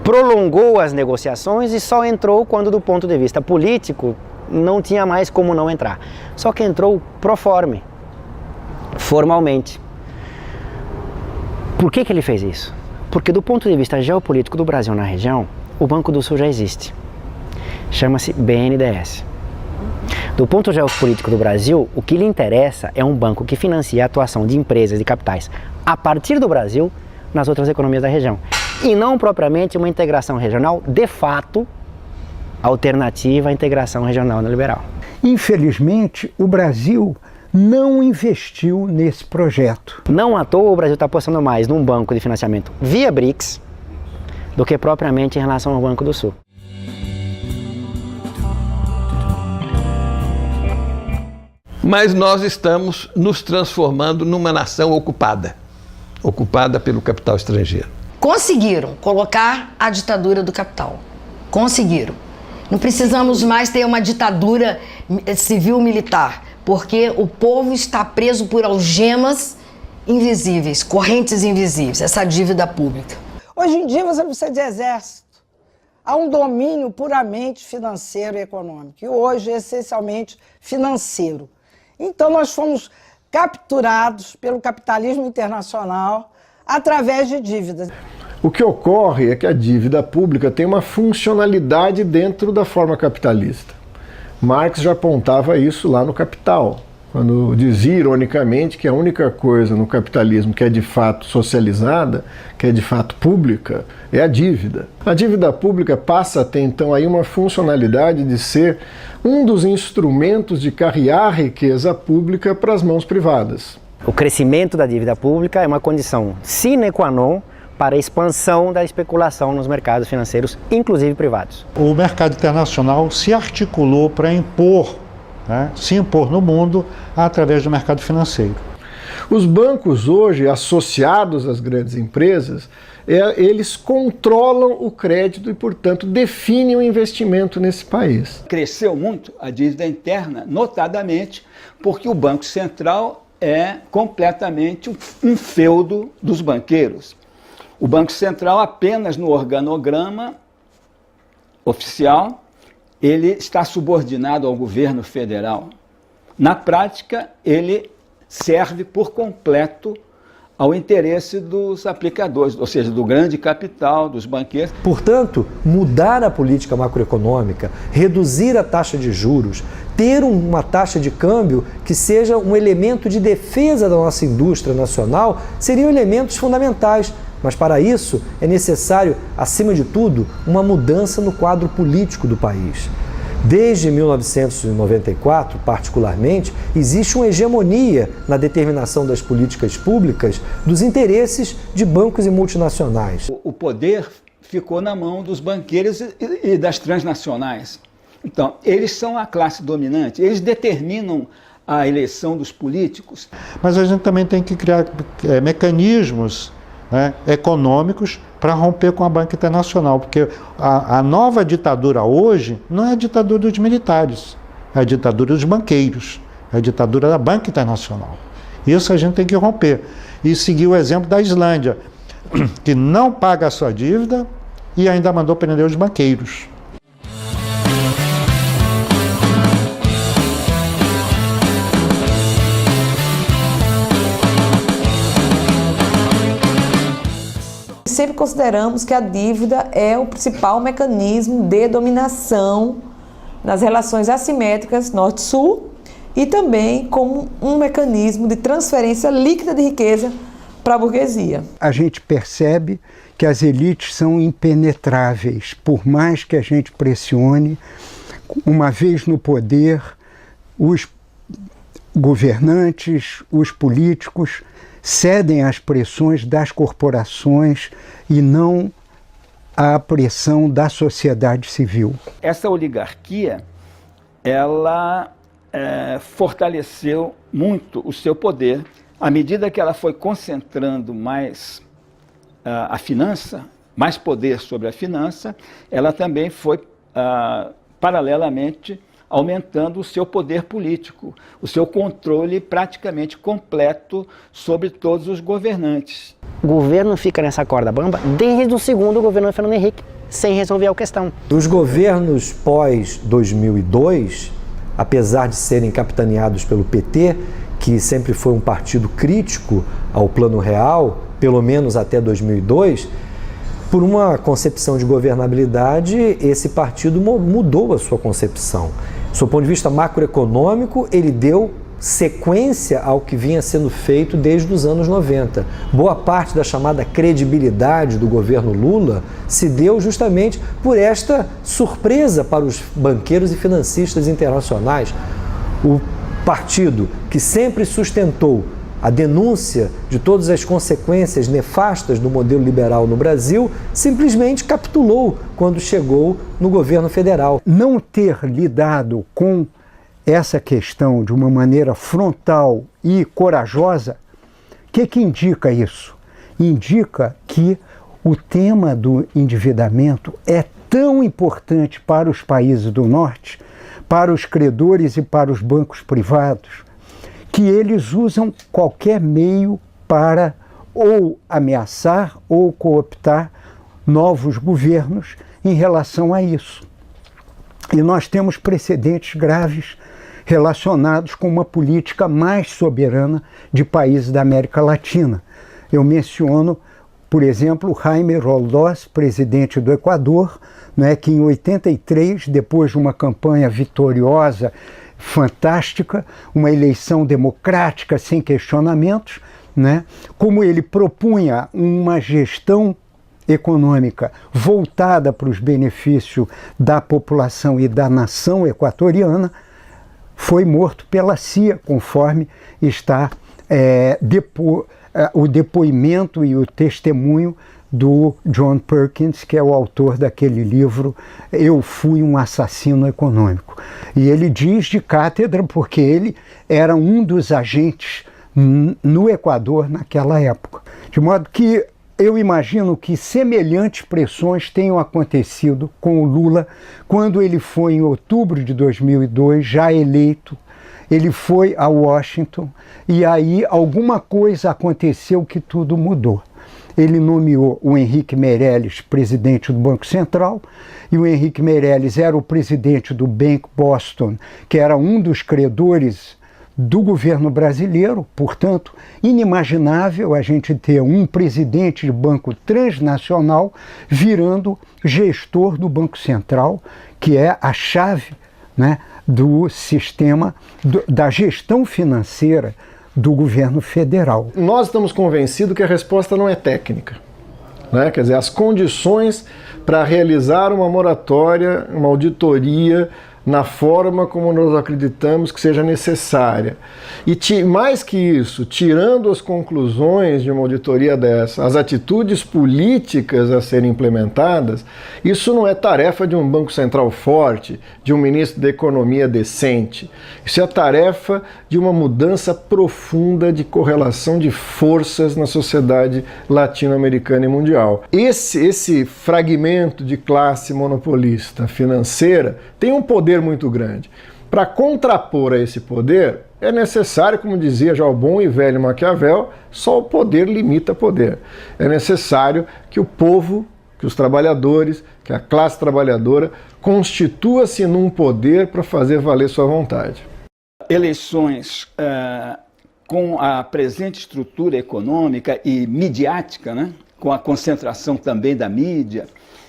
prolongou as negociações e só entrou quando, do ponto de vista político, não tinha mais como não entrar. Só que entrou pro forma, formalmente. Por que ele fez isso? Porque do ponto de vista geopolítico do Brasil na região, o Banco do Sul já existe. Chama-se BNDES. Do ponto geopolítico do Brasil, o que lhe interessa é um banco que financia a atuação de empresas e capitais a partir do Brasil nas outras economias da região. E não propriamente uma integração regional, de fato, alternativa à integração regional neoliberal. Infelizmente, o Brasil não investiu nesse projeto. Não à toa o Brasil está apostando mais num banco de financiamento via BRICS do que propriamente em relação ao Banco do Sul. Mas nós estamos nos transformando numa nação ocupada pelo capital estrangeiro. Conseguiram colocar a ditadura do capital. Conseguiram. Não precisamos mais ter uma ditadura civil-militar, porque o povo está preso por algemas invisíveis, correntes invisíveis, essa dívida pública. Hoje em dia você não precisa de exército. Há um domínio puramente financeiro e econômico, e hoje essencialmente financeiro. Então nós fomos capturados pelo capitalismo internacional através de dívidas. O que ocorre é que a dívida pública tem uma funcionalidade dentro da forma capitalista. Marx já apontava isso lá no Capital, quando dizia ironicamente que a única coisa no capitalismo que é de fato socializada, que é de fato pública, é a dívida. A dívida pública passa a ter então aí uma funcionalidade de ser um dos instrumentos de carrear riqueza pública para as mãos privadas. O crescimento da dívida pública é uma condição sine qua non para a expansão da especulação nos mercados financeiros, inclusive privados. O mercado internacional se articulou para se impor no mundo através do mercado financeiro. Os bancos hoje, associados às grandes empresas, eles controlam o crédito e, portanto, definem o investimento nesse país. Cresceu muito a dívida interna, notadamente porque o Banco Central é completamente um feudo dos banqueiros. O Banco Central, apenas no organograma oficial, ele está subordinado ao governo federal. Na prática, ele serve por completo ao interesse dos aplicadores, ou seja, do grande capital, dos banqueiros. Portanto, mudar a política macroeconômica, reduzir a taxa de juros, ter uma taxa de câmbio que seja um elemento de defesa da nossa indústria nacional, seriam elementos fundamentais. Mas para isso é necessário, acima de tudo, uma mudança no quadro político do país. Desde 1994, particularmente, existe uma hegemonia na determinação das políticas públicas dos interesses de bancos e multinacionais. O poder ficou na mão dos banqueiros e das transnacionais. Então, eles são a classe dominante, eles determinam a eleição dos políticos. Mas a gente também tem que criar mecanismos, né, econômicos para romper com a banca internacional, porque a nova ditadura hoje não é a ditadura dos militares, é a ditadura dos banqueiros, é a ditadura da banca internacional. Isso a gente tem que romper. E seguir o exemplo da Islândia, que não paga a sua dívida e ainda mandou prender os banqueiros. Sempre consideramos que a dívida é o principal mecanismo de dominação nas relações assimétricas norte-sul e também como um mecanismo de transferência líquida de riqueza para a burguesia. A gente percebe que as elites são impenetráveis, por mais que a gente pressione. Uma vez no poder, os governantes, os políticos cedem às pressões das corporações e não à pressão da sociedade civil. Essa oligarquia, ela fortaleceu muito o seu poder à medida que ela foi concentrando mais a finança, mais poder sobre a finança, ela também foi paralelamente aumentando o seu poder político, o seu controle praticamente completo sobre todos os governantes. O governo fica nessa corda bamba desde o segundo governo de Fernando Henrique, sem resolver a questão. Os governos pós-2002, apesar de serem capitaneados pelo PT, que sempre foi um partido crítico ao Plano Real, pelo menos até 2002, por uma concepção de governabilidade, esse partido mudou a sua concepção. Do ponto de vista macroeconômico, ele deu sequência ao que vinha sendo feito desde os anos 90. Boa parte da chamada credibilidade do governo Lula se deu justamente por esta surpresa para os banqueiros e financistas internacionais. O partido que sempre sustentou a denúncia de todas as consequências nefastas do modelo liberal no Brasil, simplesmente capitulou quando chegou no governo federal. Não ter lidado com essa questão de uma maneira frontal e corajosa, o que indica isso? Indica que o tema do endividamento é tão importante para os países do Norte, para os credores e para os bancos privados, que eles usam qualquer meio para ou ameaçar ou cooptar novos governos em relação a isso. E nós temos precedentes graves relacionados com uma política mais soberana de países da América Latina. Eu menciono, por exemplo, Jaime Roldós, presidente do Equador, que em 83, depois de uma campanha vitoriosa, fantástica, uma eleição democrática sem questionamentos, como ele propunha uma gestão econômica voltada para os benefícios da população e da nação equatoriana, foi morto pela CIA, conforme está o depoimento e o testemunho do John Perkins, que é o autor daquele livro Eu Fui um Assassino Econômico. E ele diz de cátedra porque ele era um dos agentes no Equador naquela época. De modo que eu imagino que semelhantes pressões tenham acontecido com o Lula quando ele foi, em outubro de 2002, já eleito. Ele foi a Washington e aí alguma coisa aconteceu que tudo mudou. Ele nomeou o Henrique Meirelles presidente do Banco Central, e o Henrique Meirelles era o presidente do Bank Boston, que era um dos credores do governo brasileiro. Portanto, inimaginável a gente ter um presidente de banco transnacional virando gestor do Banco Central, que é a chave, né, do sistema da gestão financeira do governo federal. Nós estamos convencidos que a resposta não é técnica, né? Quer dizer, as condições para realizar uma moratória, uma auditoria na forma como nós acreditamos que seja necessária. E mais que isso, tirando as conclusões de uma auditoria dessa, as atitudes políticas a serem implementadas, isso não é tarefa de um Banco Central forte, de um ministro da Economia decente. Isso é a tarefa de uma mudança profunda de correlação de forças na sociedade latino-americana e mundial. Esse fragmento de classe monopolista financeira tem um poder muito grande. Para contrapor a esse poder, é necessário, como dizia já o bom e velho Maquiavel, só o poder limita poder. É necessário que o povo, que os trabalhadores, que a classe trabalhadora constitua-se num poder para fazer valer sua vontade. Eleições com a presente estrutura econômica e midiática, né, com a concentração também da mídia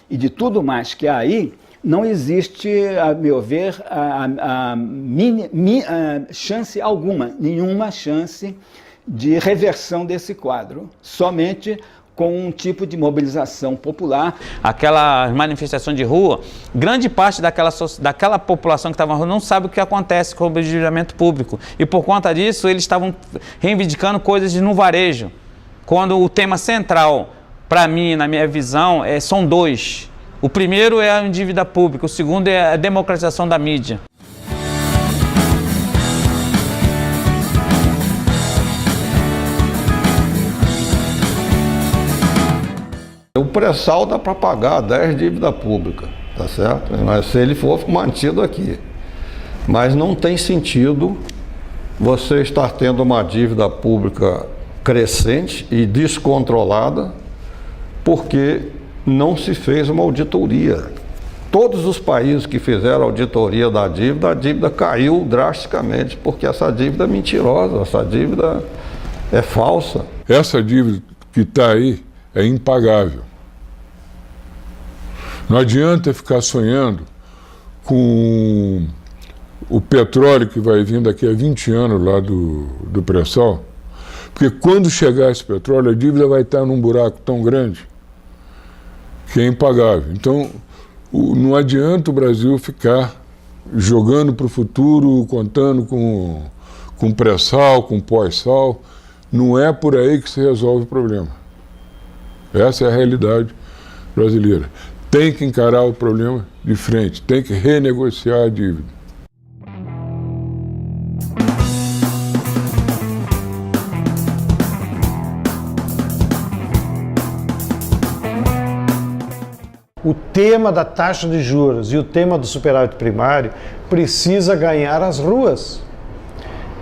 e de tudo mais que há aí, não existe, a meu ver, chance alguma, nenhuma chance de reversão desse quadro, somente com um tipo de mobilização popular. Aquela manifestação de rua, grande parte daquela população que estava na rua não sabe o que acontece com o endividamento público. E por conta disso, eles estavam reivindicando coisas no varejo. Quando o tema central, para mim, na minha visão, são dois. O primeiro é a dívida pública, o segundo é a democratização da mídia. O pré-sal dá para pagar 10 dívidas públicas, tá certo? Mas se ele for mantido aqui. Mas não tem sentido você estar tendo uma dívida pública crescente e descontrolada, porque não se fez uma auditoria. Todos os países que fizeram auditoria da dívida, a dívida caiu drasticamente, porque essa dívida é mentirosa, essa dívida é falsa. Essa dívida que está aí é impagável. Não adianta ficar sonhando com o petróleo que vai vir daqui a 20 anos lá do pré-sal, porque quando chegar esse petróleo, a dívida vai estar num buraco tão grande que é impagável. Então, não adianta o Brasil ficar jogando para o futuro, contando com pré-sal, com pós-sal. Não é por aí que se resolve o problema. Essa é a realidade brasileira. Tem que encarar o problema de frente, tem que renegociar a dívida. O tema da taxa de juros e o tema do superávit primário precisa ganhar as ruas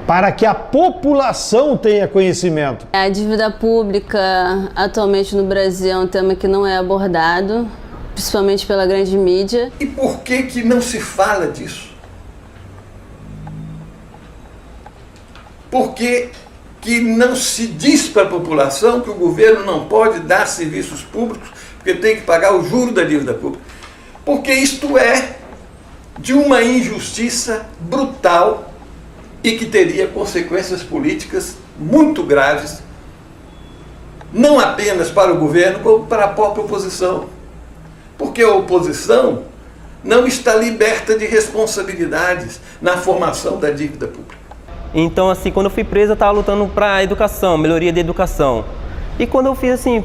para que a população tenha conhecimento. A dívida pública atualmente no Brasil é um tema que não é abordado, principalmente pela grande mídia. E por que não se fala disso? Por que não se diz para a população que o governo não pode dar serviços públicos porque tem que pagar o juro da dívida pública? Porque isto é de uma injustiça brutal e que teria consequências políticas muito graves, não apenas para o governo, como para a própria oposição. Porque a oposição não está liberta de responsabilidades na formação da dívida pública. Então, assim, quando eu fui preso, eu estava lutando para a educação, melhoria da educação. E quando eu fiz assim,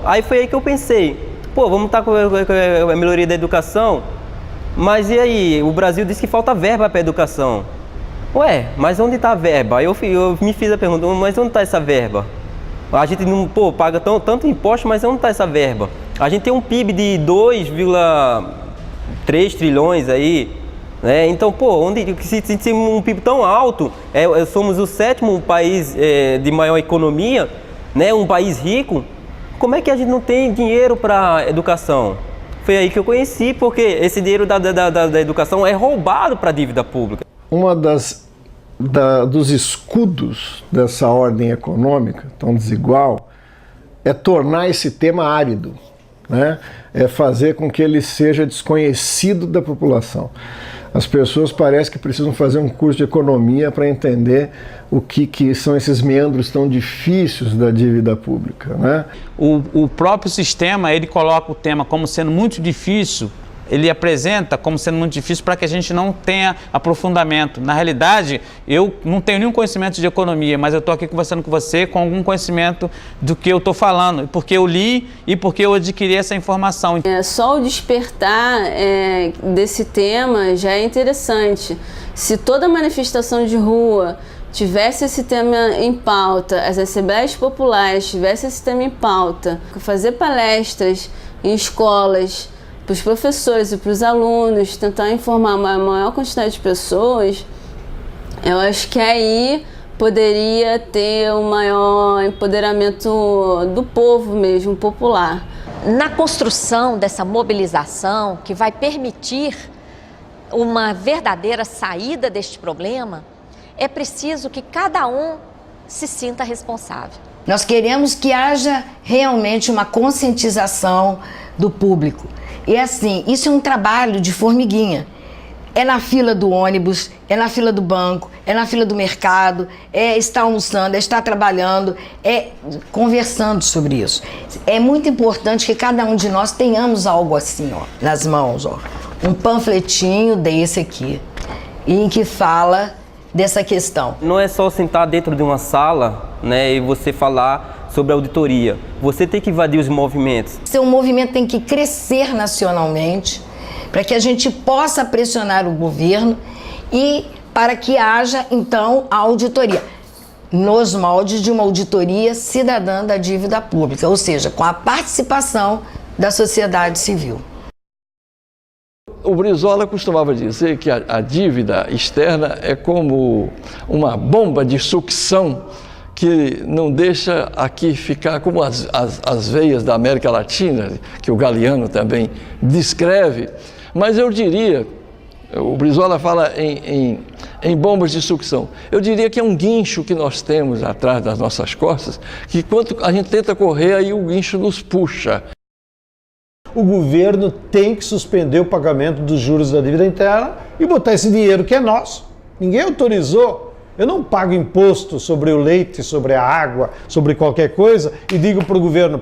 aí foi aí que eu pensei, vamos estar com a melhoria da educação, mas e aí? O Brasil diz que falta verba para a educação. Ué, mas onde está a verba? Eu me fiz a pergunta, mas onde está essa verba? A gente não paga tanto imposto, mas onde está essa verba? A gente tem um PIB de 2,3 trilhões aí, né? Então, se um PIB tão alto, somos o 7º país de maior economia, né? Um país rico, como é que a gente não tem dinheiro para educação? Foi aí que eu conheci, porque esse dinheiro da educação é roubado para a dívida pública. Uma das dos escudos dessa ordem econômica tão desigual é tornar esse tema árido, né? É fazer com que ele seja desconhecido da população. As pessoas parecem que precisam fazer um curso de economia para entender o que são esses meandros tão difíceis da dívida pública, né? O próprio sistema, ele coloca o tema como sendo muito difícil, ele apresenta como sendo muito difícil para que a gente não tenha aprofundamento. Na realidade, eu não tenho nenhum conhecimento de economia, mas eu estou aqui conversando com você com algum conhecimento do que eu estou falando, porque eu li e porque eu adquiri essa informação. Só o despertar desse tema já é interessante. Se toda manifestação de rua tivesse esse tema em pauta, as assembleias populares tivessem esse tema em pauta, fazer palestras em escolas, para os professores e para os alunos, tentar informar uma maior quantidade de pessoas, eu acho que aí poderia ter um maior empoderamento do povo mesmo, popular. Na construção dessa mobilização que vai permitir uma verdadeira saída deste problema, é preciso que cada um se sinta responsável. Nós queremos que haja realmente uma conscientização do público. E assim, isso é um trabalho de formiguinha. É na fila do ônibus, é na fila do banco, é na fila do mercado, é estar almoçando, é estar trabalhando, é conversando sobre isso. É muito importante que cada um de nós tenhamos algo assim, ó, nas mãos, ó. Um panfletinho desse aqui, em que fala dessa questão. Não é só sentar dentro de uma sala, né, e você falar sobre a auditoria. Você tem que invadir os movimentos. Seu movimento tem que crescer nacionalmente para que a gente possa pressionar o governo e para que haja, então, a auditoria nos moldes de uma auditoria cidadã da dívida pública, ou seja, com a participação da sociedade civil. O Brizola costumava dizer que a dívida externa é como uma bomba de sucção que não deixa aqui ficar como as veias da América Latina, que o Galeano também descreve. Mas eu diria, o Brizola fala em bombas de sucção, eu diria que é um guincho que nós temos atrás das nossas costas, que quando a gente tenta correr, aí o guincho nos puxa. O governo tem que suspender o pagamento dos juros da dívida interna e botar esse dinheiro que é nosso. Ninguém autorizou. Eu não pago imposto sobre o leite, sobre a água, sobre qualquer coisa e digo para o governo,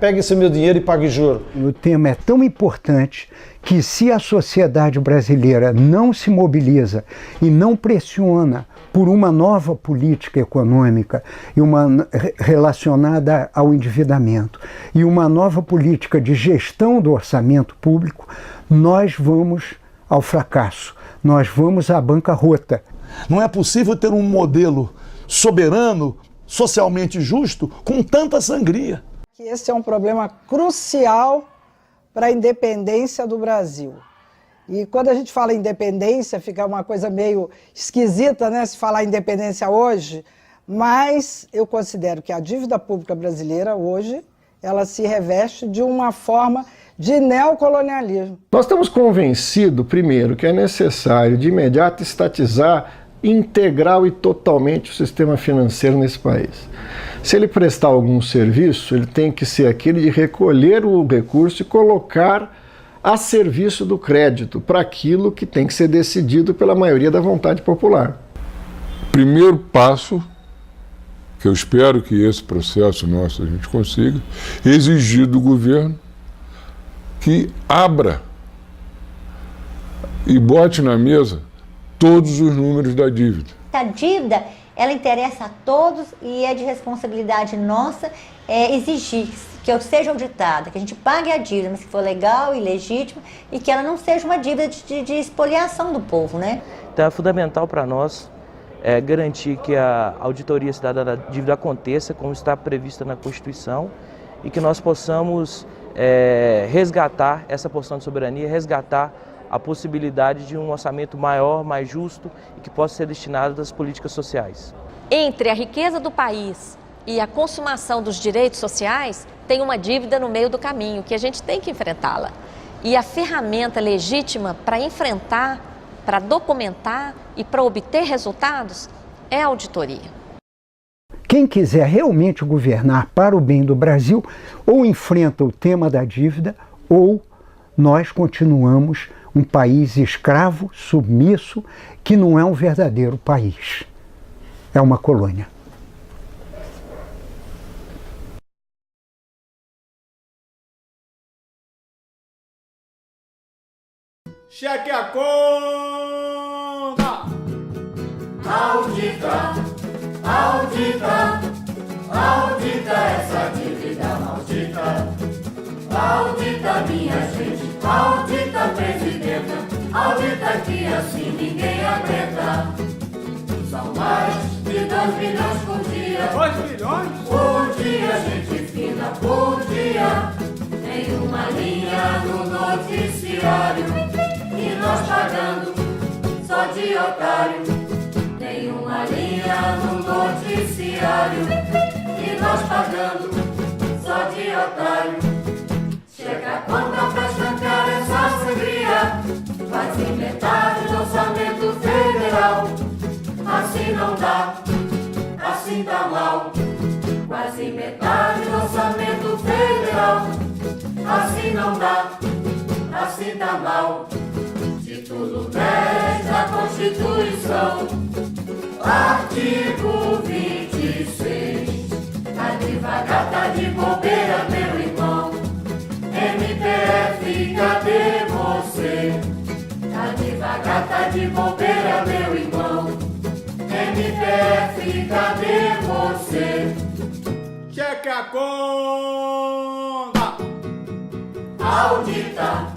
pegue esse meu dinheiro e pague juro. O tema é tão importante que se a sociedade brasileira não se mobiliza e não pressiona por uma nova política econômica e uma relacionada ao endividamento e uma nova política de gestão do orçamento público, nós vamos ao fracasso, nós vamos à bancarrota. Não é possível ter um modelo soberano, socialmente justo, com tanta sangria. Esse é um problema crucial para a independência do Brasil. E quando a gente fala em independência, fica uma coisa meio esquisita, né, se falar independência hoje, mas eu considero que a dívida pública brasileira hoje, ela se reveste de uma forma de neocolonialismo. Nós estamos convencidos, primeiro, que é necessário de imediato estatizar integral e totalmente o sistema financeiro nesse país. Se ele prestar algum serviço, ele tem que ser aquele de recolher o recurso e colocar a serviço do crédito para aquilo que tem que ser decidido pela maioria da vontade popular. Primeiro passo, que eu espero que esse processo nosso a gente consiga, exigir do governo que abra e bote na mesa todos os números da dívida. A dívida, ela interessa a todos e é de responsabilidade nossa exigir que eu seja auditada, que a gente pague a dívida, mas que for legal e legítima e que ela não seja uma dívida de espoliação do povo, né? Então é fundamental para nós garantir que a auditoria cidadã da dívida aconteça como está prevista na Constituição e que nós possamos resgatar essa porção de soberania, resgatar a possibilidade de um orçamento maior, mais justo e que possa ser destinado às políticas sociais. Entre a riqueza do país e a consumação dos direitos sociais, tem uma dívida no meio do caminho, que a gente tem que enfrentá-la. E a ferramenta legítima para enfrentar para documentar e para obter resultados é a auditoria. Quem quiser realmente governar para o bem do Brasil, ou enfrenta o tema da dívida, ou nós continuamos um país escravo, submisso, que não é um verdadeiro país. É uma colônia. Cheque a conta! Audita, audita, audita essa dívida maldita. Audita minha gente, audita presidenta, audita que assim ninguém aguenta. São mais de 2 milhões por dia. 2 milhões? Por dia, gente fina, por dia. Tem uma linha no noticiário e nós pagando só de otário. Tem uma linha no noticiário e nós pagando só de otário. Chega a conta pra estancar essa sangria, quase metade do orçamento federal. Assim não dá, assim tá mal. Quase metade do orçamento federal. Assim não dá, assim tá mal. Título 10 da Constituição, artigo 26. Tá devagar, tá de bobeira, meu irmão. MPF, cadê você? Tá devagar, tá de bobeira, meu irmão. MPF, cadê você? Cheque a conta! Audita,